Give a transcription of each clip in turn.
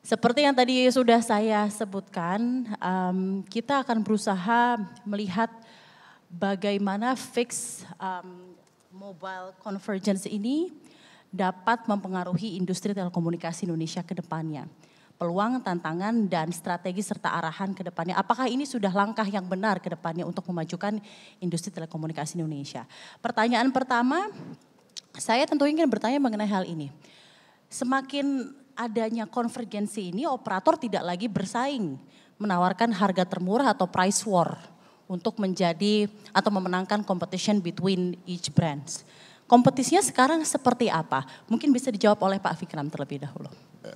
Seperti yang tadi sudah saya sebutkan, kita akan berusaha melihat bagaimana fix mobile convergence ini dapat mempengaruhi industri telekomunikasi Indonesia ke depannya. Peluang, tantangan, dan strategi serta arahan ke depannya. Apakah ini sudah langkah yang benar ke depannya untuk memajukan industri telekomunikasi Indonesia? Pertanyaan pertama, saya tentu ingin bertanya mengenai hal ini. Semakin adanya konvergensi ini, operator tidak lagi bersaing, menawarkan harga termurah atau price war untuk menjadi atau memenangkan competition between each brands. Kompetisinya sekarang seperti apa? Mungkin bisa dijawab oleh Pak Vikram terlebih dahulu.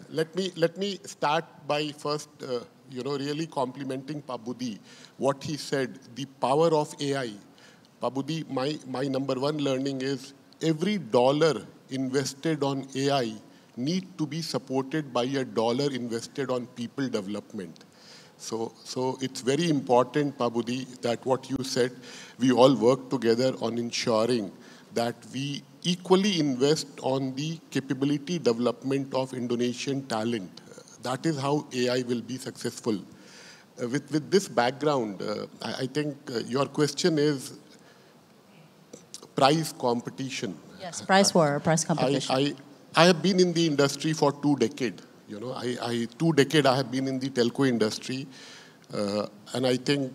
Let me start by first, really complimenting Pak Budi. What he said, the power of AI. Pak Budi, my number one learning is every dollar invested on AI need to be supported by a dollar invested on people development. So it's very important, Pak Budi, that what you said, we all work together on ensuring that we equally invest on the capability development of Indonesian talent. That is how AI will be successful. With this background, I think your question is price competition. Yes, price war, price competition. I have been in the industry for 2 decades. 2 decades I have been in the telco industry, and I think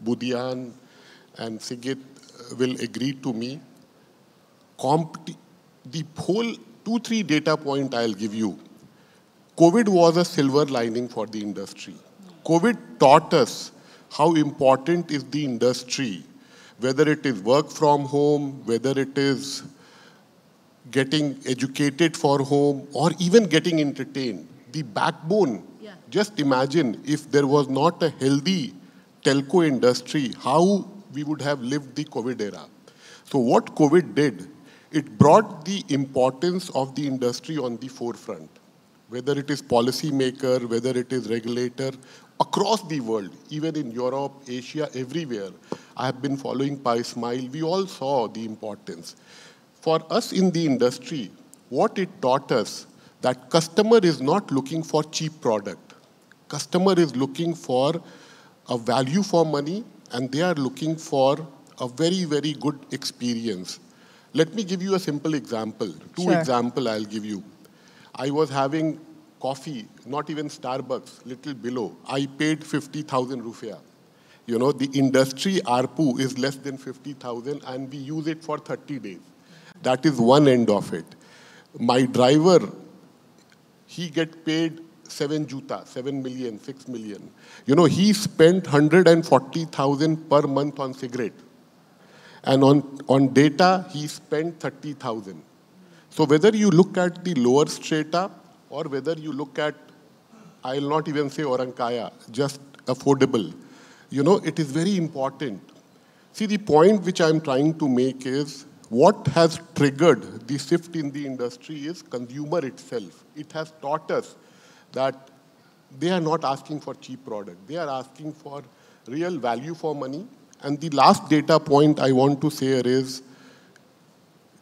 Budian and Sigit will agree to me. The whole 2-3 data point I'll give you. COVID was a silver lining for the industry. COVID taught us how important is the industry, whether it is work from home, whether it is getting educated for home, or even getting entertained. The backbone, just imagine if there was not a healthy telco industry, how we would have lived the COVID era. So what COVID did, it brought the importance of the industry on the forefront. Whether it is policymaker, whether it is regulator, across the world, even in Europe, Asia, everywhere. I have been following Pi Smile. We all saw the importance. For us in the industry, what it taught us, that customer is not looking for cheap product. Customer is looking for a value for money, and they are looking for a very, very good experience. Let me give you a simple example. Two examples I'll give you. I was having coffee, not even Starbucks, little below. I paid 50,000 rupiah. The industry ARPU is less than 50,000, and we use it for 30 days. That is one end of it. My driver, he get paid 7 million, 6 million. He spent 140,000 per month on cigarette. And on data, he spent 30,000. So whether you look at the lower strata or whether you look at, I'll not even say Orankaya, just affordable, it is very important. See, the point which I'm trying to make is, what has triggered the shift in the industry is consumer itself. It has taught us that they are not asking for cheap product. They are asking for real value for money. And the last data point I want to say is,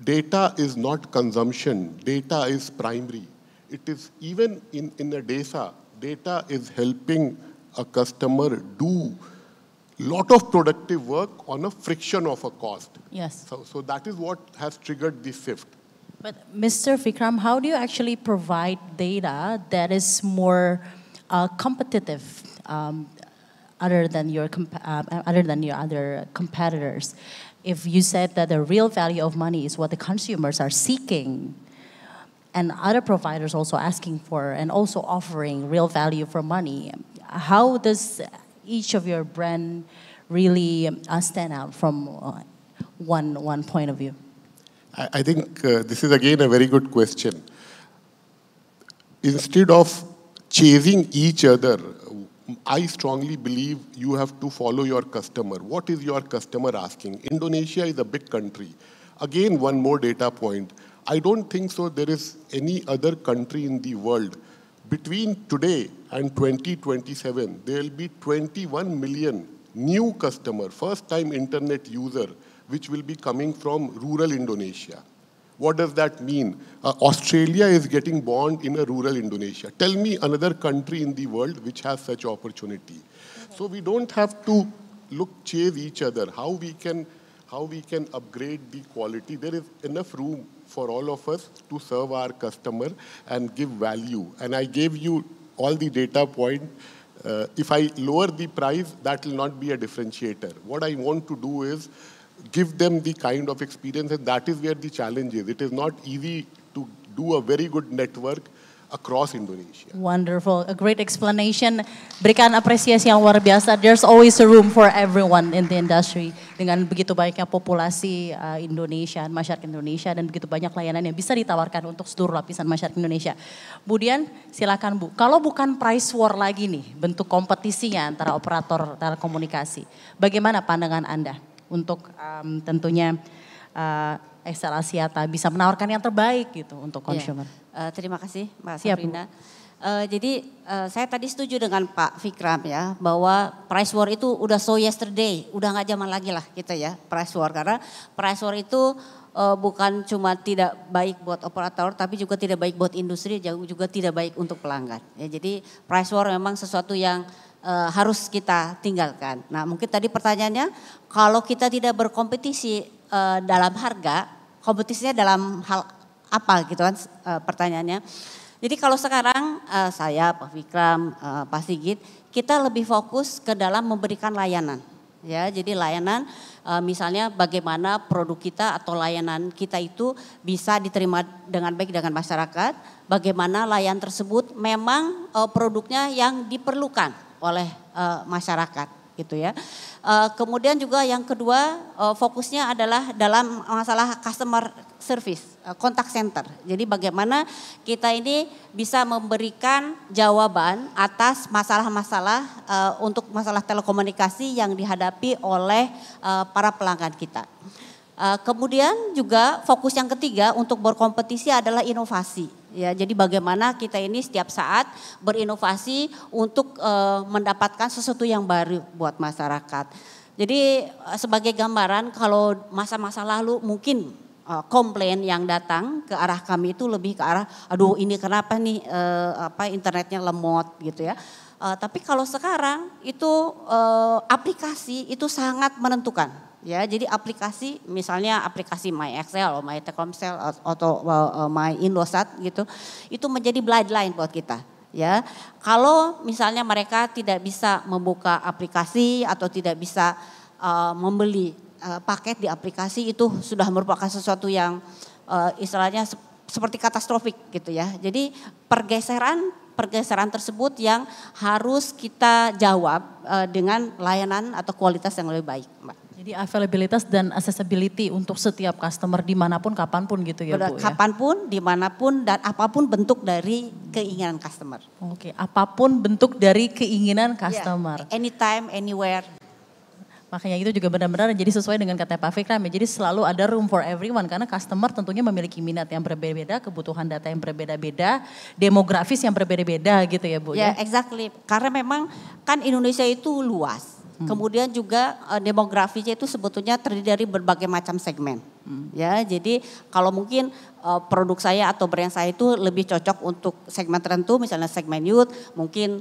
data is not consumption. Data is primary. It is even in the data is helping a customer do lot of productive work on a fraction of a cost. Yes. So that is what has triggered this shift. But Mr. Vikram, how do you actually provide data that is more competitive other than your other competitors? If you said that the real value of money is what the consumers are seeking, and other providers also asking for and also offering real value for money, how does each of your brand really stand out from one point of view? I think this is again a very good question. Instead of chasing each other, I strongly believe you have to follow your customer. What is your customer asking? Indonesia is a big country. Again, one more data point. I don't think so there is any other country in the world. Between today and 2027, there will be 21 million new customer, first-time internet user, which will be coming from rural Indonesia. What does that mean? Australia is getting born in a rural Indonesia. Tell me another country in the world which has such opportunity. So we don't have to chase each other. How we can upgrade the quality. There is enough room for all of us to serve our customer and give value. And I gave you all the data point. If I lower the price, that will not be a differentiator. What I want to do is give them the kind of experience, and that is where the challenge is. It is not easy to do a very good network across Indonesia. Wonderful, a great explanation. Berikan apresiasi yang luar biasa. There's always a room for everyone in the industry. Dengan begitu banyaknya populasi Indonesia, masyarakat Indonesia, dan begitu banyak layanan yang bisa ditawarkan untuk seluruh lapisan masyarakat Indonesia. Kemudian silakan Bu, kalau bukan price war lagi nih, bentuk kompetisinya antara operator telekomunikasi, bagaimana pandangan Anda untuk tentunya XL Axiata bisa menawarkan yang terbaik gitu untuk consumer? Terima kasih Mbak Safrina. Jadi saya tadi setuju dengan Pak Fikram ya, bahwa price war itu udah so yesterday, udah nggak zaman lagi lah kita ya price war. Karena price war itu bukan cuma tidak baik buat operator, tapi juga tidak baik buat industri, juga tidak baik untuk pelanggan. Ya, jadi price war memang sesuatu yang harus kita tinggalkan. Nah mungkin tadi pertanyaannya, kalau kita tidak berkompetisi dalam harga, kompetisinya dalam hal apa gitu kan pertanyaannya. Jadi kalau sekarang saya, Pak Fikram, Pak Sigit, kita lebih fokus ke dalam memberikan layanan. Ya, jadi layanan misalnya bagaimana produk kita atau layanan kita itu bisa diterima dengan baik dengan masyarakat, bagaimana layanan tersebut memang produknya yang diperlukan oleh masyarakat gitu ya. Kemudian juga yang kedua fokusnya adalah dalam masalah customer service, contact center. Jadi bagaimana kita ini bisa memberikan jawaban atas masalah-masalah untuk masalah telekomunikasi yang dihadapi oleh para pelanggan kita. Kemudian juga fokus yang ketiga untuk berkompetisi adalah inovasi. Ya, jadi bagaimana kita ini setiap saat berinovasi untuk mendapatkan sesuatu yang baru buat masyarakat. Jadi sebagai gambaran, kalau masa-masa lalu mungkin komplain yang datang ke arah kami itu lebih ke arah, aduh ini kenapa nih internetnya lemot gitu ya. Tapi kalau sekarang itu aplikasi itu sangat menentukan. Ya, jadi aplikasi, misalnya aplikasi My Excel, My Telkomsel atau My Indosat gitu, itu menjadi bloodline buat kita. Ya, kalau misalnya mereka tidak bisa membuka aplikasi atau tidak bisa membeli paket di aplikasi, itu sudah merupakan sesuatu yang istilahnya seperti katastrofik gitu ya. Jadi pergeseran tersebut yang harus kita jawab dengan layanan atau kualitas yang lebih baik, Mbak. Jadi availabilitas dan accessibility untuk setiap customer dimanapun, kapanpun gitu ya Bu ya? Kapanpun, dimanapun, dan apapun bentuk dari keinginan customer. Oke, apapun bentuk dari keinginan customer. Yeah, anytime, anywhere. Makanya itu juga benar-benar jadi sesuai dengan kata Pak Fikram ya. Jadi selalu ada room for everyone karena customer tentunya memiliki minat yang berbeda-beda, kebutuhan data yang berbeda-beda, demografis yang berbeda-beda gitu ya Bu ya. Ya, exactly. Karena memang kan Indonesia itu luas. Kemudian juga demografinya itu sebetulnya terdiri dari berbagai macam segmen. Ya, jadi kalau mungkin produk saya atau brand saya itu lebih cocok untuk segmen tertentu, misalnya segmen youth, mungkin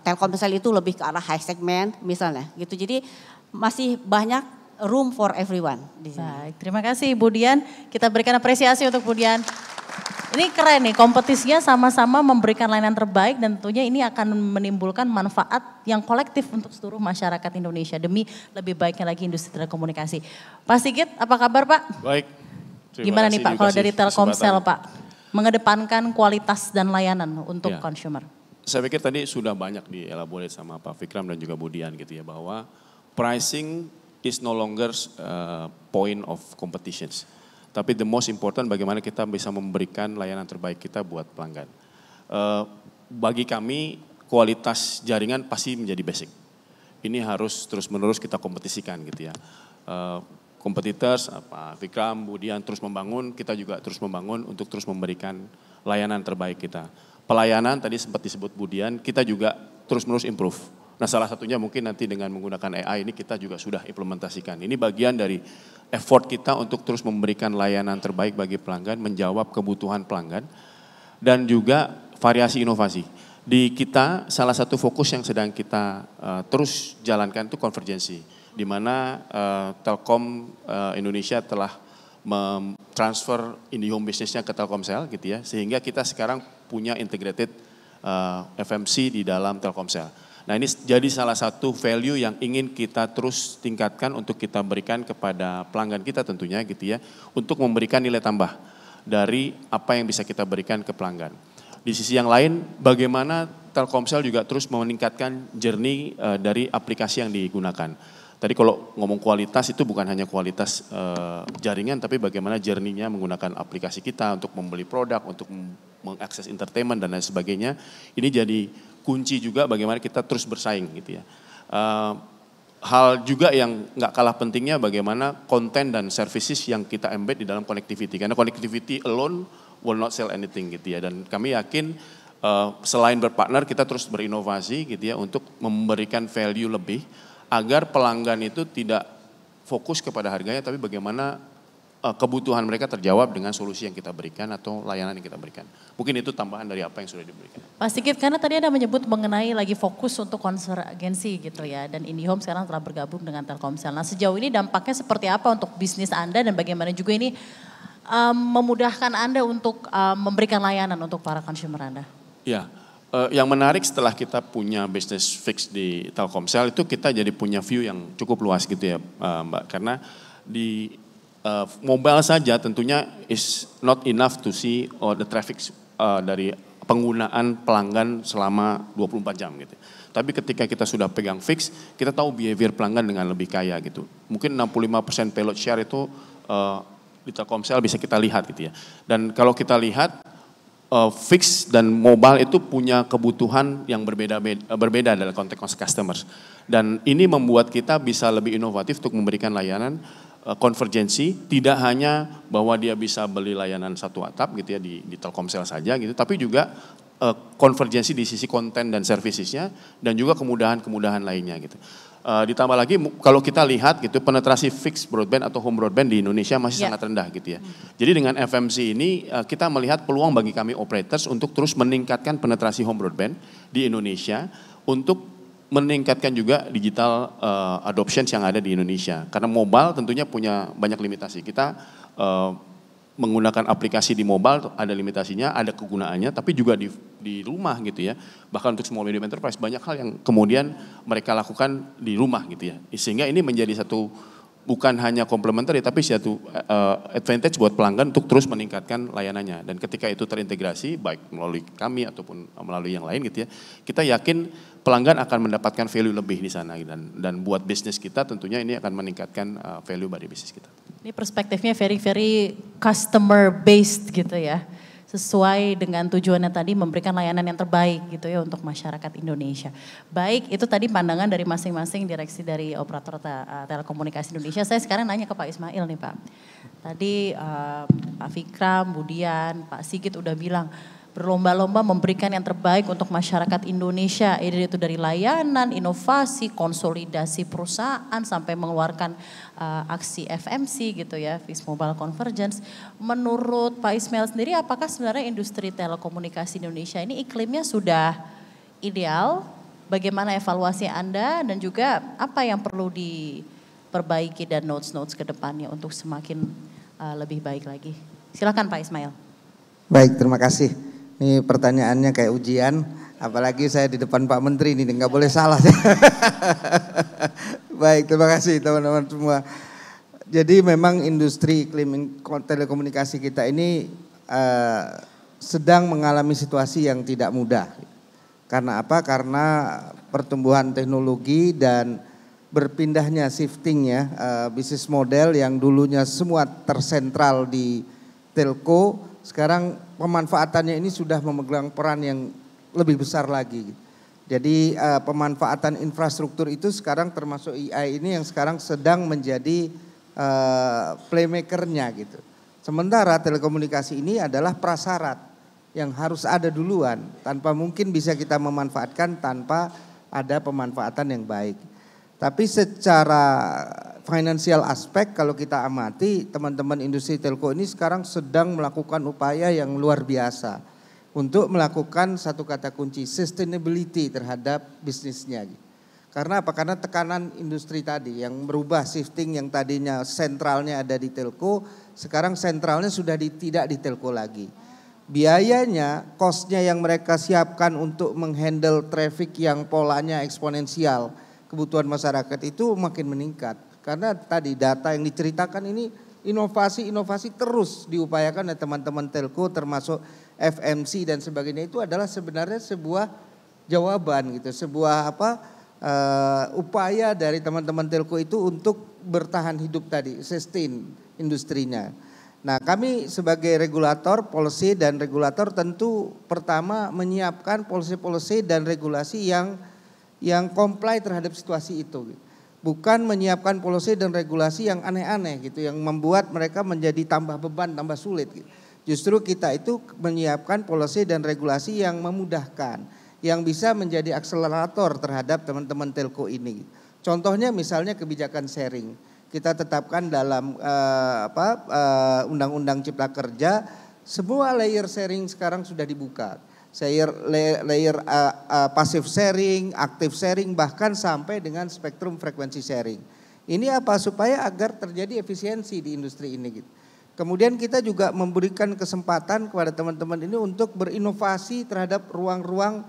Telkomsel itu lebih ke arah high segment misalnya gitu. Jadi masih banyak room for everyone di sini. Baik, terima kasih Bu Dian. Kita berikan apresiasi untuk Bu Dian. Ini keren nih, kompetisinya sama-sama memberikan layanan terbaik dan tentunya ini akan menimbulkan manfaat yang kolektif untuk seluruh masyarakat Indonesia demi lebih baiknya lagi industri telekomunikasi. Pak Sigit, apa kabar Pak? Baik. Gimana nih Pak kalau dari Telkomsel Pak, mengedepankan kualitas dan layanan untuk consumer? Saya pikir tadi sudah banyak dielaborate sama Pak Fikram dan juga Bu Dian gitu ya, bahwa pricing is no longer point of competitions. Tapi the most important bagaimana kita bisa memberikan layanan terbaik kita buat pelanggan. Bagi kami kualitas jaringan pasti menjadi basic. Ini harus terus-menerus kita kompetisikan gitu ya. Competitors, Pak Fikram, Bu Dian terus membangun, kita juga terus membangun untuk terus memberikan layanan terbaik kita. Pelayanan tadi sempat disebut Bu Dian, kita juga terus-menerus improve. Nah salah satunya mungkin nanti dengan menggunakan AI ini kita juga sudah implementasikan. Ini bagian dari effort kita untuk terus memberikan layanan terbaik bagi pelanggan, menjawab kebutuhan pelanggan, dan juga variasi inovasi. Di kita salah satu fokus yang sedang kita terus jalankan itu konvergensi, di mana Telkom Indonesia telah mentransfer IndiHome bisnisnya ke Telkomsel gitu ya, sehingga kita sekarang punya integrated FMC di dalam Telkomsel. Nah ini jadi salah satu value yang ingin kita terus tingkatkan untuk kita berikan kepada pelanggan kita tentunya gitu ya, untuk memberikan nilai tambah dari apa yang bisa kita berikan ke pelanggan. Di sisi yang lain bagaimana Telkomsel juga terus meningkatkan journey dari aplikasi yang digunakan. Tadi kalau ngomong kualitas itu bukan hanya kualitas jaringan, tapi bagaimana journey-nya menggunakan aplikasi kita untuk membeli produk, untuk mengakses entertainment dan lain sebagainya. Ini jadi kunci juga bagaimana kita terus bersaing gitu ya. Hal juga yang nggak kalah pentingnya bagaimana konten dan services yang kita embed di dalam connectivity. Karena connectivity alone will not sell anything gitu ya. Dan kami yakin selain berpartner kita terus berinovasi gitu ya untuk memberikan value lebih agar pelanggan itu tidak fokus kepada harganya tapi bagaimana kebutuhan mereka terjawab dengan solusi yang kita berikan atau layanan yang kita berikan. Mungkin itu tambahan dari apa yang sudah diberikan. Pak Sigit, karena tadi Anda menyebut mengenai lagi fokus untuk konvergensi gitu ya, dan IndiHome sekarang telah bergabung dengan Telkomsel. Nah sejauh ini dampaknya seperti apa untuk bisnis Anda dan bagaimana juga ini memudahkan Anda untuk memberikan layanan untuk para consumer Anda? Ya, yang menarik setelah kita punya bisnis fix di Telkomsel itu kita jadi punya view yang cukup luas gitu ya Mbak. Karena di mobile saja tentunya is not enough to see the traffic dari penggunaan pelanggan selama 24 jam gitu. Tapi ketika kita sudah pegang fix, kita tahu behavior pelanggan dengan lebih kaya gitu. Mungkin 65% payload share itu di Telkomsel bisa kita lihat gitu ya. Dan kalau kita lihat fix dan mobile itu punya kebutuhan yang berbeda dalam konteks customers. Dan ini membuat kita bisa lebih inovatif untuk memberikan layanan konvergensi, tidak hanya bahwa dia bisa beli layanan satu atap gitu ya di Telkomsel saja gitu, tapi juga konvergensi di sisi konten dan servicesnya dan juga kemudahan-kemudahan lainnya gitu. Ditambah lagi kalau kita lihat gitu penetrasi fixed broadband atau home broadband di Indonesia masih sangat rendah gitu ya. Jadi dengan FMC ini kita melihat peluang bagi kami operators untuk terus meningkatkan penetrasi home broadband di Indonesia untuk meningkatkan juga digital adoption yang ada di Indonesia. Karena mobile tentunya punya banyak limitasi. Kita menggunakan aplikasi di mobile ada limitasinya, ada kegunaannya, tapi juga di rumah gitu ya. Bahkan untuk small medium enterprise banyak hal yang kemudian mereka lakukan di rumah gitu ya. Sehingga ini menjadi satu bukan hanya complementary tapi satu advantage buat pelanggan untuk terus meningkatkan layanannya. Dan ketika itu terintegrasi baik melalui kami ataupun melalui yang lain gitu ya, kita yakin pelanggan akan mendapatkan value lebih di sana dan buat bisnis kita tentunya ini akan meningkatkan value dari bisnis kita. Ini perspektifnya very customer based gitu ya. Sesuai dengan tujuannya tadi memberikan layanan yang terbaik gitu ya untuk masyarakat Indonesia. Baik, itu tadi pandangan dari masing-masing direksi dari operator telekomunikasi Indonesia. Saya sekarang nanya ke Pak Ismail nih Pak. Tadi Pak Fikram, Budian, Pak Sigit udah bilang berlomba-lomba memberikan yang terbaik untuk masyarakat Indonesia. Itu dari layanan, inovasi, konsolidasi perusahaan sampai mengeluarkan aksi FMC gitu ya, Fixed Mobile Convergence. Menurut Pak Ismail sendiri apakah sebenarnya industri telekomunikasi Indonesia ini iklimnya sudah ideal? Bagaimana evaluasi Anda dan juga apa yang perlu diperbaiki dan notes-notes ke depannya untuk semakin lebih baik lagi? Silakan Pak Ismail. Baik, terima kasih. Ini pertanyaannya kayak ujian, apalagi saya di depan Pak Menteri ini nggak boleh salah. Baik, terima kasih teman-teman semua. Jadi memang industri iklim telekomunikasi kita ini sedang mengalami situasi yang tidak mudah. Karena apa? Karena pertumbuhan teknologi dan berpindahnya shiftingnya bisnis model yang dulunya semua tersentral di telco, sekarang pemanfaatannya ini sudah memegang peran yang lebih besar lagi. Jadi pemanfaatan infrastruktur itu sekarang termasuk AI ini yang sekarang sedang menjadi playmakernya gitu. Sementara telekomunikasi ini adalah prasyarat yang harus ada duluan. Tanpa mungkin bisa kita memanfaatkan tanpa ada pemanfaatan yang baik. Tapi secara financial aspek kalau kita amati, teman-teman industri telco ini sekarang sedang melakukan upaya yang luar biasa untuk melakukan satu kata kunci, sustainability terhadap bisnisnya. Karena apa? Karena tekanan industri tadi yang berubah, shifting yang tadinya sentralnya ada di telco, sekarang sentralnya sudah tidak di telco lagi. Biayanya, cost-nya yang mereka siapkan untuk menghandle traffic yang polanya eksponensial, kebutuhan masyarakat itu makin meningkat. Karena tadi data yang diceritakan ini inovasi-inovasi terus diupayakan oleh teman-teman telco termasuk FMC dan sebagainya, itu adalah sebenarnya sebuah jawaban gitu, sebuah upaya dari teman-teman telco itu untuk bertahan hidup tadi, sustain industrinya. Nah, kami sebagai regulator, policy dan regulator tentu pertama menyiapkan policy-policy dan regulasi yang comply terhadap situasi itu. Bukan menyiapkan policy dan regulasi yang aneh-aneh gitu, yang membuat mereka menjadi tambah beban, tambah sulit gitu. Justru kita itu menyiapkan policy dan regulasi yang memudahkan, yang bisa menjadi akselerator terhadap teman-teman telco ini. Contohnya misalnya kebijakan sharing. Kita tetapkan dalam Undang-Undang Cipta Kerja, semua layer sharing sekarang sudah dibuka. Layer passive sharing, active sharing, bahkan sampai dengan spektrum frekuensi sharing. Ini apa? Supaya agar terjadi efisiensi di industri ini gitu. Kemudian kita juga memberikan kesempatan kepada teman-teman ini untuk berinovasi terhadap ruang-ruang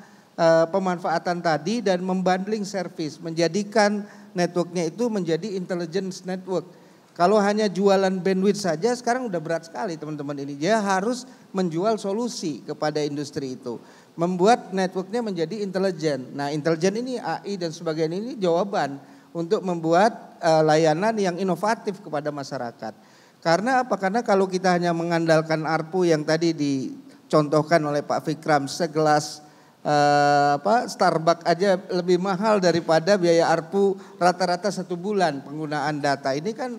pemanfaatan tadi dan membundling service, menjadikan networknya itu menjadi intelligence network. Kalau hanya jualan bandwidth saja sekarang udah berat sekali teman-teman ini. Dia harus menjual solusi kepada industri itu. Membuat networknya menjadi intelijen. Nah, intelijen ini AI dan sebagainya ini jawaban untuk membuat layanan yang inovatif kepada masyarakat. Karena apa? Karena kalau kita hanya mengandalkan ARPU yang tadi dicontohkan oleh Pak Fikram, segelas Starbucks aja lebih mahal daripada biaya ARPU rata-rata 1 bulan penggunaan data. Ini kan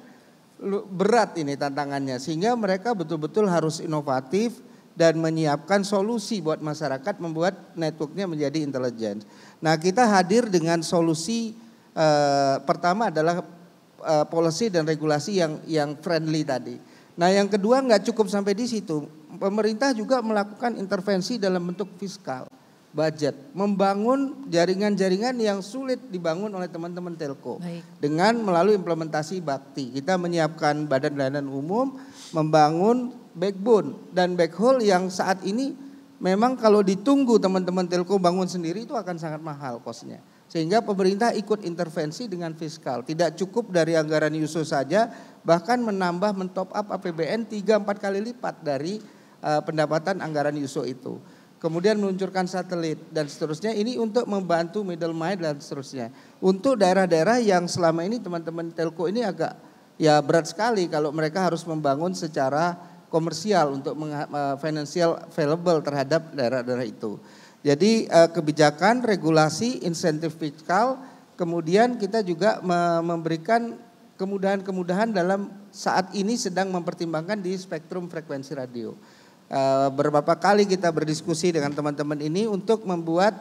berat ini tantangannya, sehingga mereka betul-betul harus inovatif dan menyiapkan solusi buat masyarakat, membuat networknya menjadi intelijen. Nah, kita hadir dengan solusi pertama adalah policy dan regulasi yang friendly tadi. Nah, yang kedua nggak cukup sampai di situ, pemerintah juga melakukan intervensi dalam bentuk fiskal. Budget, membangun jaringan-jaringan yang sulit dibangun oleh teman-teman telco. Baik. Dengan melalui implementasi bakti. Kita menyiapkan badan layanan umum, membangun backbone dan backhaul yang saat ini memang kalau ditunggu teman-teman telco bangun sendiri itu akan sangat mahal kosnya. Sehingga pemerintah ikut intervensi dengan fiskal. Tidak cukup dari anggaran USO saja, bahkan menambah mentop up APBN 3-4 kali lipat dari pendapatan anggaran USO itu. Kemudian meluncurkan satelit dan seterusnya, ini untuk membantu middle mile dan seterusnya. Untuk daerah-daerah yang selama ini teman-teman telco ini agak berat sekali kalau mereka harus membangun secara komersial untuk financial available terhadap daerah-daerah itu. Jadi kebijakan, regulasi, insentif fiskal, kemudian kita juga memberikan kemudahan-kemudahan dalam saat ini sedang mempertimbangkan di spektrum frekuensi radio. Beberapa kali kita berdiskusi dengan teman-teman ini untuk membuat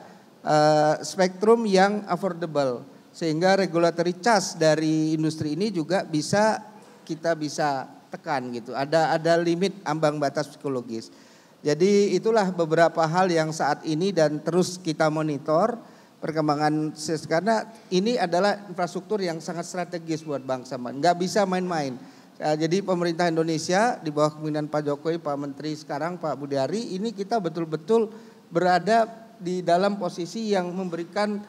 spektrum yang affordable sehingga regulatory charge dari industri ini juga kita bisa tekan gitu. Ada limit ambang batas psikologis. Jadi itulah beberapa hal yang saat ini dan terus kita monitor perkembangan karena ini adalah infrastruktur yang sangat strategis buat bangsa, nggak bisa main-main. Jadi pemerintah Indonesia di bawah kepemimpinan Pak Jokowi, Pak Menteri sekarang Pak Budiari, ini kita betul-betul berada di dalam posisi yang memberikan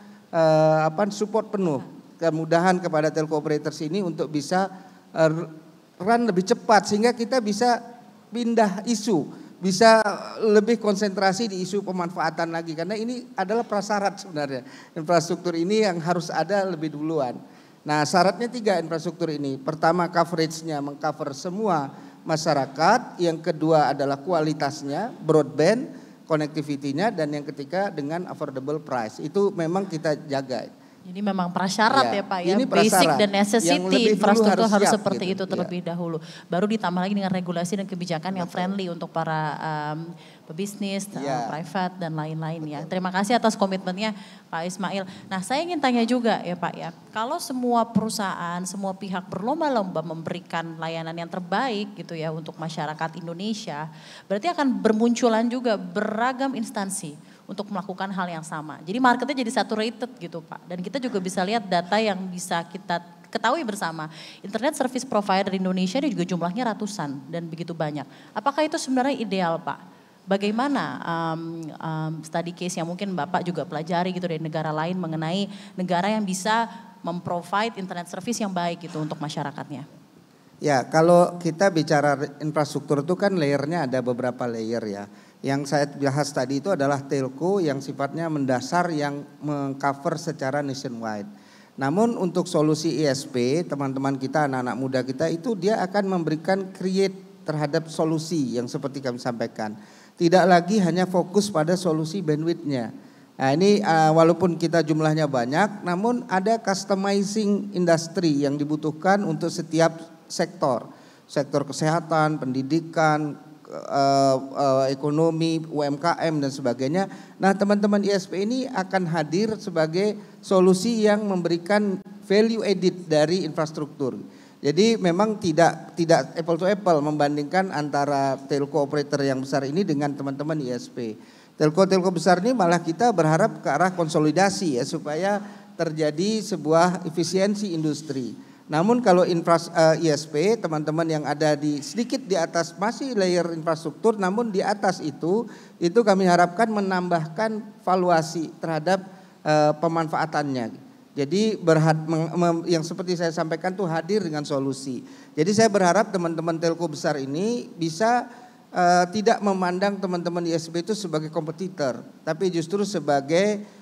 support penuh, kemudahan kepada telco operators ini untuk bisa run lebih cepat sehingga kita bisa pindah isu, bisa lebih konsentrasi di isu pemanfaatan lagi karena ini adalah prasyarat sebenarnya. Infrastruktur ini yang harus ada lebih duluan. Nah, syaratnya 3 infrastruktur ini. Pertama, coveragenya mengcover semua masyarakat. Yang kedua adalah kualitasnya, broadband, connectivity-nya. Dan yang ketiga dengan affordable price. Itu memang kita jaga. Jadi memang prasyarat ya Pak ya, ini basic dan yang necessity lebih dulu infrastruktur harus siap, seperti gitu. itu terlebih dahulu. Baru ditambah lagi dengan regulasi dan kebijakan yang friendly untuk para pebisnis, private dan lain-lain ya. Terima kasih atas komitmennya Pak Ismail. Nah saya ingin tanya juga ya Pak ya, kalau semua perusahaan, semua pihak berlomba-lomba memberikan layanan yang terbaik gitu ya untuk masyarakat Indonesia, berarti akan bermunculan juga beragam instansi untuk melakukan hal yang sama. Jadi marketnya jadi saturated gitu Pak. Dan kita juga bisa lihat data yang bisa kita ketahui bersama. Internet service provider Indonesia ini juga jumlahnya ratusan dan begitu banyak. Apakah itu sebenarnya ideal Pak? Bagaimana study case yang mungkin Bapak juga pelajari gitu dari negara lain mengenai negara yang bisa memprovide internet service yang baik gitu untuk masyarakatnya? Ya, kalau kita bicara infrastruktur itu kan layernya ada beberapa layer ya. Yang saya bahas tadi itu adalah telco yang sifatnya mendasar yang mengcover secara nationwide. Namun untuk solusi ISP, teman-teman kita, anak-anak muda kita itu dia akan memberikan create terhadap solusi yang seperti kami sampaikan. Tidak lagi hanya fokus pada solusi bandwidth-nya. Nah ini walaupun kita jumlahnya banyak, namun ada customizing industri yang dibutuhkan untuk setiap sektor. Sektor kesehatan, pendidikan, ekonomi, UMKM dan sebagainya. Nah teman-teman ISP ini akan hadir sebagai solusi yang memberikan value added dari infrastruktur. Jadi memang tidak apple to apple membandingkan antara telco operator yang besar ini dengan teman-teman ISP. Telco besar ini malah kita berharap ke arah konsolidasi ya supaya terjadi sebuah efisiensi industri. Namun kalau ISP teman-teman yang ada di sedikit di atas masih layer infrastruktur, namun di atas itu kami harapkan menambahkan valuasi terhadap pemanfaatannya. Jadi yang seperti saya sampaikan tuh hadir dengan solusi. Jadi saya berharap teman-teman telco besar ini bisa tidak memandang teman-teman ISP itu sebagai kompetitor, tapi justru sebagai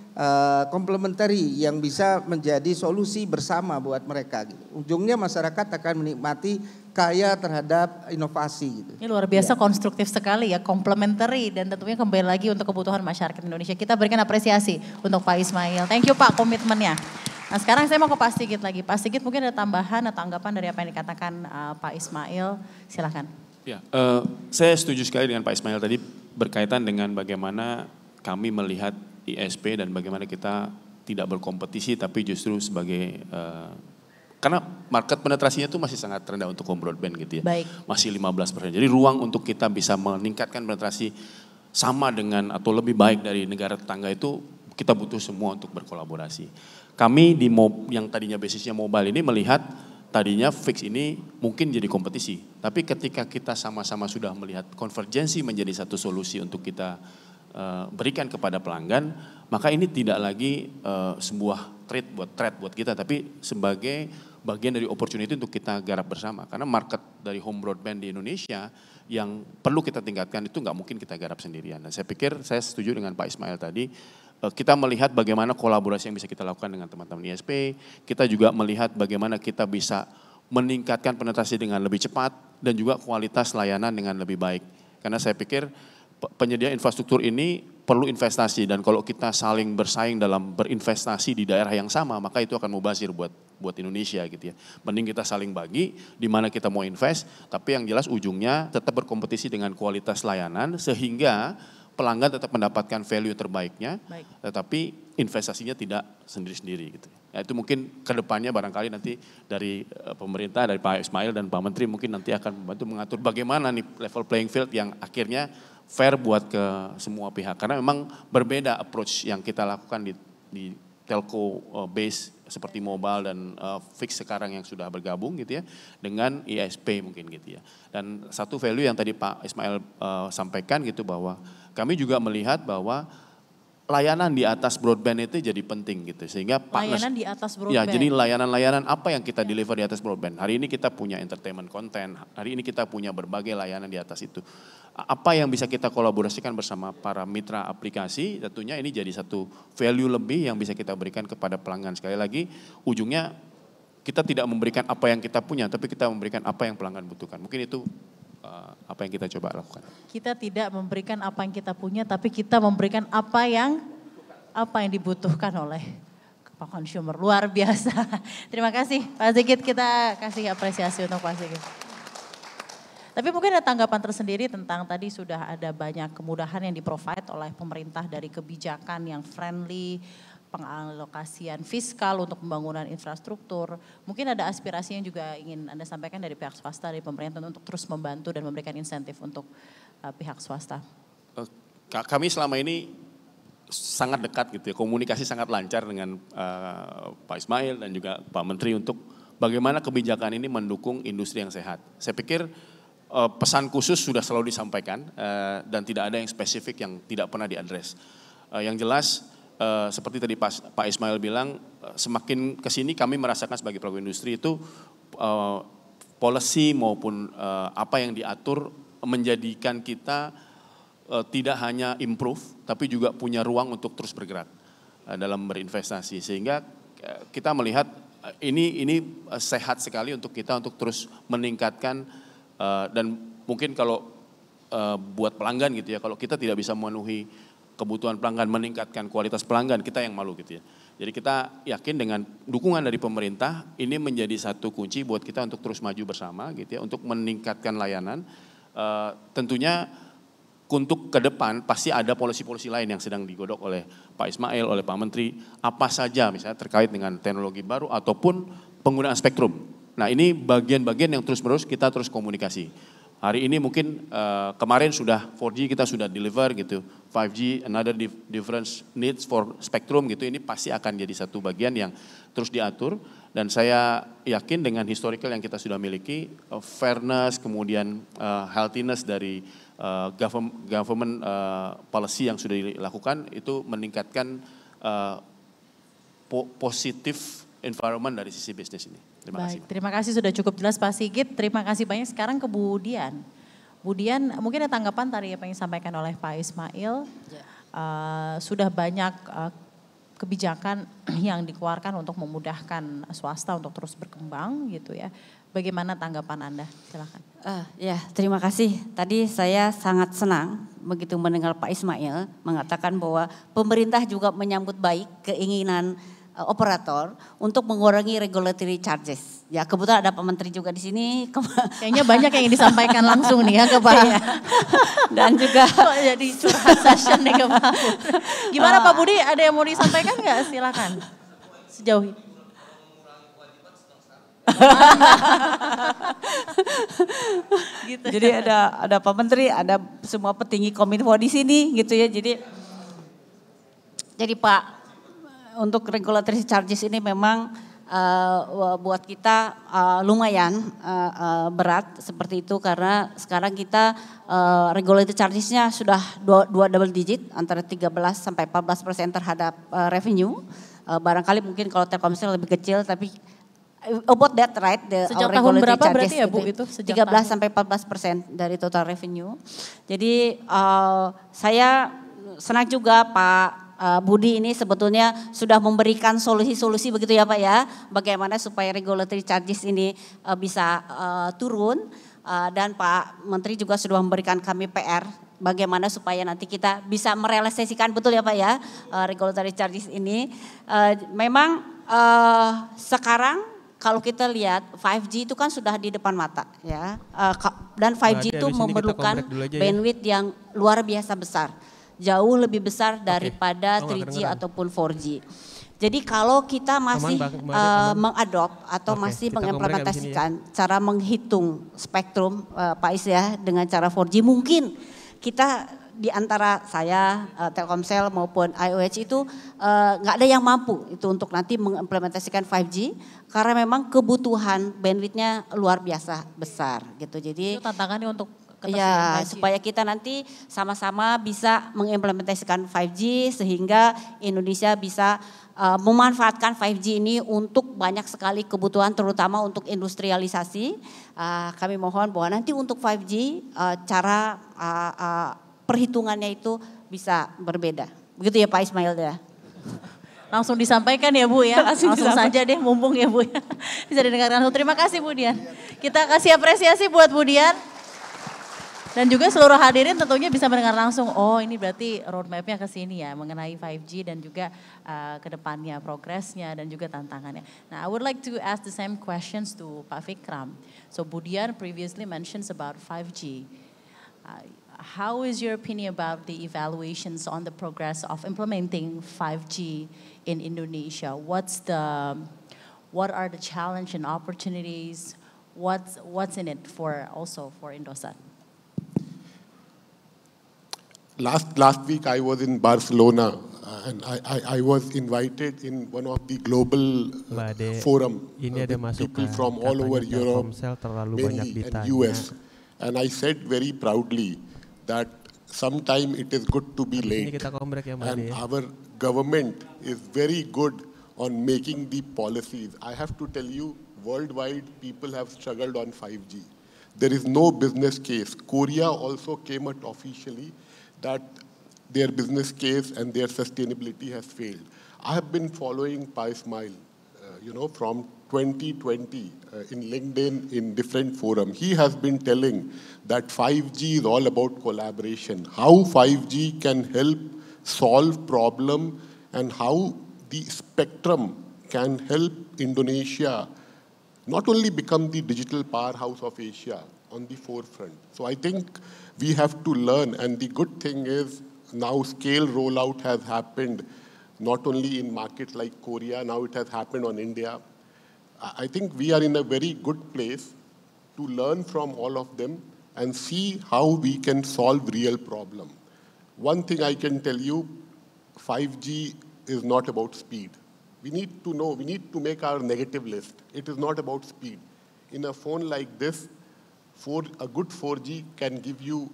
complementary yang bisa menjadi solusi bersama buat mereka. Gitu. Ujungnya masyarakat akan menikmati kaya terhadap inovasi. Gitu. Ini luar biasa konstruktif sekali ya, complementary dan tentunya kembali lagi untuk kebutuhan masyarakat Indonesia. Kita berikan apresiasi untuk Pak Ismail. Thank you Pak komitmennya. Nah sekarang saya mau ke Pak Sigit lagi. Pak Sigit mungkin ada tambahan atau tanggapan dari apa yang dikatakan Pak Ismail. Silakan. Ya, saya setuju sekali dengan Pak Ismail tadi berkaitan dengan bagaimana kami melihat ISP dan bagaimana kita tidak berkompetisi tapi justru sebagai karena market penetrasinya itu masih sangat rendah untuk home broadband gitu ya. Baik. Masih 15%. Jadi ruang untuk kita bisa meningkatkan penetrasi sama dengan atau lebih baik dari negara tetangga itu kita butuh semua untuk berkolaborasi. Kami yang tadinya basisnya mobile ini melihat tadinya fix ini mungkin jadi kompetisi. Tapi ketika kita sama-sama sudah melihat konvergensi menjadi satu solusi untuk kita berikan kepada pelanggan, maka ini tidak lagi sebuah threat buat kita, tapi sebagai bagian dari opportunity untuk kita garap bersama. Karena market dari home broadband di Indonesia yang perlu kita tingkatkan itu nggak mungkin kita garap sendirian. Dan saya pikir saya setuju dengan Pak Ismail tadi, kita melihat bagaimana kolaborasi yang bisa kita lakukan dengan teman-teman ISP, kita juga melihat bagaimana kita bisa meningkatkan penetrasi dengan lebih cepat dan juga kualitas layanan dengan lebih baik. Karena saya pikir penyedia infrastruktur ini perlu investasi dan kalau kita saling bersaing dalam berinvestasi di daerah yang sama maka itu akan mubazir buat Indonesia gitu ya. Mending kita saling bagi di mana kita mau invest tapi yang jelas ujungnya tetap berkompetisi dengan kualitas layanan sehingga pelanggan tetap mendapatkan value terbaiknya. Baik. Tetapi investasinya tidak sendiri-sendiri gitu. Ya, itu mungkin kedepannya barangkali nanti dari pemerintah, dari Pak Ismail dan Pak Menteri mungkin nanti akan membantu mengatur bagaimana nih level playing field yang akhirnya fair buat ke semua pihak. Karena memang berbeda approach yang kita lakukan di telco base seperti mobile dan fix sekarang yang sudah bergabung gitu ya dengan ISP mungkin gitu ya. Dan satu value yang tadi Pak Ismail sampaikan gitu bahwa kami juga melihat bahwa layanan di atas broadband itu jadi penting gitu sehingga layanan di atas broadband. Ya, jadi layanan-layanan apa yang kita deliver di atas broadband. Hari ini kita punya entertainment content, hari ini kita punya berbagai layanan di atas itu. Apa yang bisa kita kolaborasikan bersama para mitra aplikasi, tentunya ini jadi satu value lebih yang bisa kita berikan kepada pelanggan. Sekali lagi, ujungnya kita tidak memberikan apa yang kita punya, tapi kita memberikan apa yang pelanggan butuhkan. Mungkin itu apa yang kita coba lakukan. Kita tidak memberikan apa yang kita punya, tapi kita memberikan apa yang dibutuhkan oleh consumer. Luar biasa. Terima kasih Pak Sigit, kita kasih apresiasi untuk Pak Sigit. Tapi mungkin ada tanggapan tersendiri tentang tadi sudah ada banyak kemudahan yang di-provide oleh pemerintah dari kebijakan yang friendly, pengalokasian fiskal untuk pembangunan infrastruktur. Mungkin ada aspirasi yang juga ingin Anda sampaikan dari pihak swasta, dari pemerintah untuk terus membantu dan memberikan insentif untuk pihak swasta. Kami selama ini sangat dekat gitu ya, komunikasi sangat lancar dengan Pak Ismail dan juga Pak Menteri untuk bagaimana kebijakan ini mendukung industri yang sehat. Saya pikir pesan khusus sudah selalu disampaikan dan tidak ada yang spesifik yang tidak pernah diadres. Yang jelas seperti tadi Pak Ismail bilang, semakin kesini kami merasakan sebagai pelaku industri itu policy maupun apa yang diatur menjadikan kita tidak hanya improve tapi juga punya ruang untuk terus bergerak dalam berinvestasi, sehingga kita melihat ini sehat sekali untuk kita untuk terus meningkatkan. Dan mungkin kalau buat pelanggan gitu ya, kalau kita tidak bisa memenuhi kebutuhan pelanggan, meningkatkan kualitas pelanggan, kita yang malu gitu ya. Jadi kita yakin dengan dukungan dari pemerintah, ini menjadi satu kunci buat kita untuk terus maju bersama gitu ya, untuk meningkatkan layanan. Tentunya untuk ke depan pasti ada polisi-polisi lain yang sedang digodok oleh Pak Ismail, oleh Pak Menteri, apa saja misalnya terkait dengan teknologi baru ataupun penggunaan spektrum. Nah ini bagian-bagian yang terus-menerus kita terus komunikasi. Hari ini mungkin kemarin sudah 4G kita sudah deliver gitu, 5G another different needs for spectrum gitu, ini pasti akan jadi satu bagian yang terus diatur. Dan saya yakin dengan historical yang kita sudah miliki, fairness kemudian healthiness dari government policy yang sudah dilakukan itu meningkatkan positif environment dari sisi bisnis ini. Terima kasih. Terima kasih sudah cukup jelas Pak Sigit. Terima kasih banyak. Sekarang ke Budian. Budian, mungkin ada tanggapan tadi apa yang disampaikan oleh Pak Ismail. Sudah banyak kebijakan yang dikeluarkan untuk memudahkan swasta untuk terus berkembang gitu ya. Bagaimana tanggapan Anda? Silakan. Ya, terima kasih. Tadi saya sangat senang begitu mendengar Pak Ismail mengatakan bahwa pemerintah juga menyambut baik keinginan operator untuk mengurangi regulatory charges. Ya kebetulan ada Pak Menteri juga di sini. Kayaknya banyak yang disampaikan langsung nih ya ke Pak. Dan juga jadi curhat session nih ke Pak. Gimana Pak Budi, ada yang mau disampaikan nggak? Silakan. Sejauh ini. Gitu. Jadi ada Pak Menteri, ada semua petinggi Kominfo di sini gitu ya. Jadi Pak, untuk regulatory charges ini memang buat kita lumayan berat seperti itu karena sekarang kita regulatory chargesnya sudah dua double digit antara 13 sampai 14% terhadap revenue. Barangkali mungkin kalau Telkomsel lebih kecil tapi about that right. Sejak tahun berapa berarti ya Bu itu? 13 sampai 14% dari total revenue. Jadi saya senang juga Pak Budi ini sebetulnya sudah memberikan solusi-solusi begitu ya Pak ya. Bagaimana supaya regulatory charges ini bisa turun. Dan Pak Menteri juga sudah memberikan kami PR. Bagaimana supaya nanti kita bisa merealisasikan betul ya Pak ya regulatory charges ini. Memang sekarang kalau kita lihat 5G itu kan sudah di depan mata ya. Dan 5G itu memerlukan bandwidth yang luar biasa besar. Jauh lebih besar daripada 3G ataupun 4G. Jadi kalau kita masih mengadop atau masih mengimplementasikan cara menghitung spektrum Pak Is ya dengan cara 4G, mungkin kita di antara saya Telkomsel maupun IOH itu nggak ada yang mampu itu untuk nanti mengimplementasikan 5G karena memang kebutuhan bandwidthnya luar biasa besar gitu. Jadi itu tantangannya untuk ya, supaya kita nanti sama-sama bisa mengimplementasikan 5G sehingga Indonesia bisa memanfaatkan 5G ini untuk banyak sekali kebutuhan terutama untuk industrialisasi. Kami mohon bahwa nanti untuk 5G cara perhitungannya itu bisa berbeda. Begitu ya Pak Ismail ya. Langsung disampaikan ya Bu ya. Langsung saja deh mumpung ya Bu ya. Bisa didengarkan. Terima kasih Bu Dian. Kita kasih apresiasi buat Bu Dian. Dan juga seluruh hadirin tentunya bisa mendengar langsung, oh ini berarti roadmap-nya ke sini ya, mengenai 5G dan juga ke depannya, progresnya dan juga tantangannya. Nah, I would like to ask the same questions to Pak Fikram. So Budian previously mentions about 5G. How is your opinion about the evaluations on the progress of implementing 5G in Indonesia? What are the challenge and opportunities? What's in it for Indosat? Last week I was in Barcelona and I was invited in one of the global forum with people from all over Europe, mainly, and US. And I said very proudly that sometime it is good to be late. And our government is very good on making the policies. I have to tell you, worldwide people have struggled on 5G. There is no business case. Korea also came out officially that their business case and their sustainability has failed. I have been following Pi Smile, from 2020 in LinkedIn in different forums. He has been telling that 5G is all about collaboration, how 5G can help solve problem and how the spectrum can help Indonesia not only become the digital powerhouse of Asia on the forefront. So I think we have to learn, and the good thing is now scale rollout has happened not only in markets like Korea, now it has happened on India. I think we are in a very good place to learn from all of them and see how we can solve real problem. One thing I can tell you, 5G is not about speed. We need to know, we need to make our negative list. It is not about speed. In a phone like this, a good 4G can give you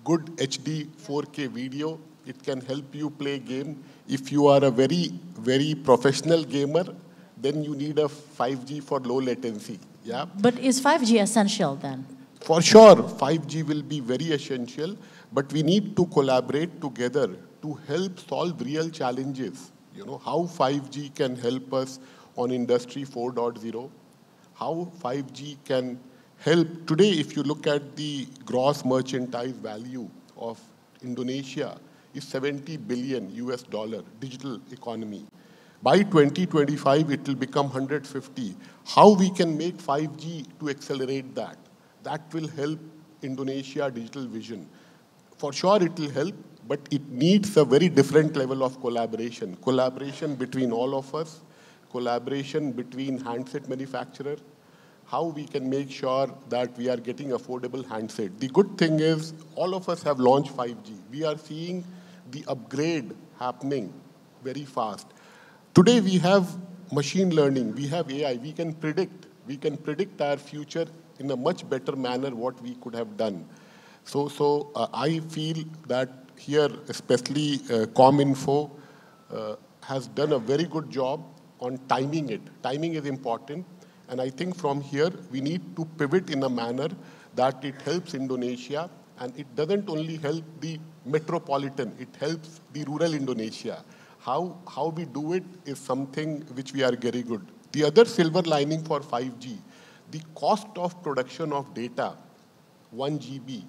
good HD 4K video. It can help you play game. If you are a very, very professional gamer, then you need a 5G for low latency. Yeah. But is 5G essential then? For sure, 5G will be very essential, but we need to collaborate together to help solve real challenges. How 5G can help us on Industry 4.0, how 5G can help. Today, if you look at the gross merchandise value of Indonesia, is $70 billion digital economy. By 2025, it will become 150. How we can make 5G to accelerate that? That will help Indonesia digital vision. For sure, it will help, but it needs a very different level of collaboration. Collaboration between all of us, collaboration between handset manufacturer, how we can make sure that we are getting affordable handset. The good thing is all of us have launched 5G. We are seeing the upgrade happening very fast. Today we have machine learning, we have AI, we can predict our future in a much better manner what we could have done. So I feel that here, especially ComInfo has done a very good job on timing it. Timing is important. And I think from here, we need to pivot in a manner that it helps Indonesia, and it doesn't only help the metropolitan, it helps the rural Indonesia. How we do it is something which we are very good. The other silver lining for 5G, the cost of production of data, 1 GB,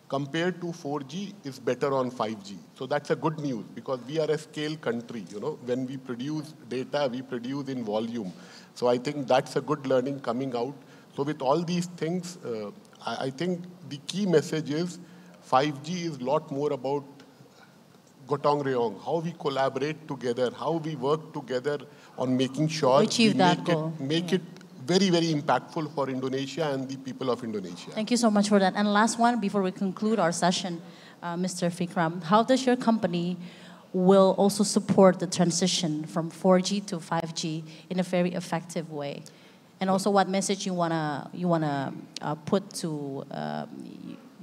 compared to 4G is better on 5G. So that's a good news because we are a scale country. When we produce data, we produce in volume. So I think that's a good learning coming out. So with all these things, I think the key message is 5G is a lot more about gotong royong, how we collaborate together, how we work together on making sure achieve that goal. Make it very, very impactful for Indonesia and the people of Indonesia. Thank you so much for that. And last one, before we conclude our session, Mr. Fikram, how does your company will also support the transition from 4G to 5G in a very effective way? And also what message you wanna put to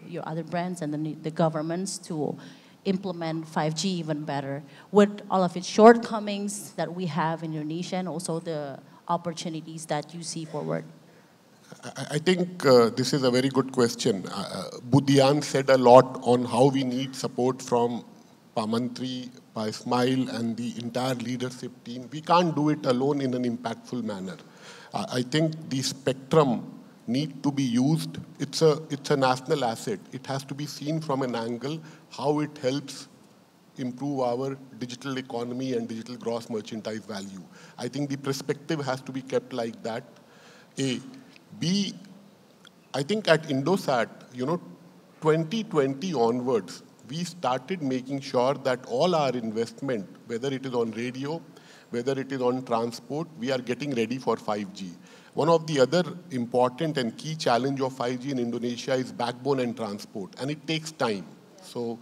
your other brands and the governments to implement 5G even better with all of its shortcomings that we have in Indonesia and also the opportunities that you see forward? I think this is a very good question. Budian said a lot on how we need support from Pamantri, Pi Smile, and the entire leadership team. We can't do it alone in an impactful manner. I think the spectrum need to be used. It's a national asset. It has to be seen from an angle how it helps improve our digital economy and digital gross merchandise value. I think the perspective has to be kept like that. A. B. I think at Indosat, 2020 onwards, we started making sure that all our investment, whether it is on radio, whether it is on transport, we are getting ready for 5G. One of the other important and key challenge of 5G in Indonesia is backbone and transport, and it takes time. So,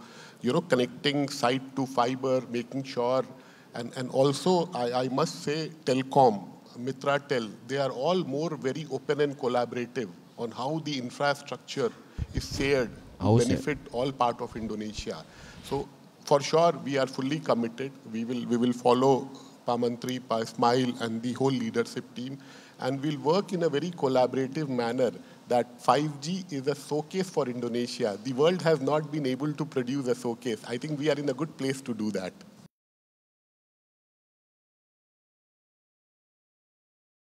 connecting site to fiber, making sure, and also I must say Telkom, Mitratel, they are all more very open and collaborative on how the infrastructure is shared to benefit all part of Indonesia. So for sure, we are fully committed. We will follow Pa Menteri, Pa Ismail, and the whole leadership team, and we'll work in a very collaborative manner that 5G is a showcase for Indonesia. The world has not been able to produce a showcase. I think we are in a good place to do that.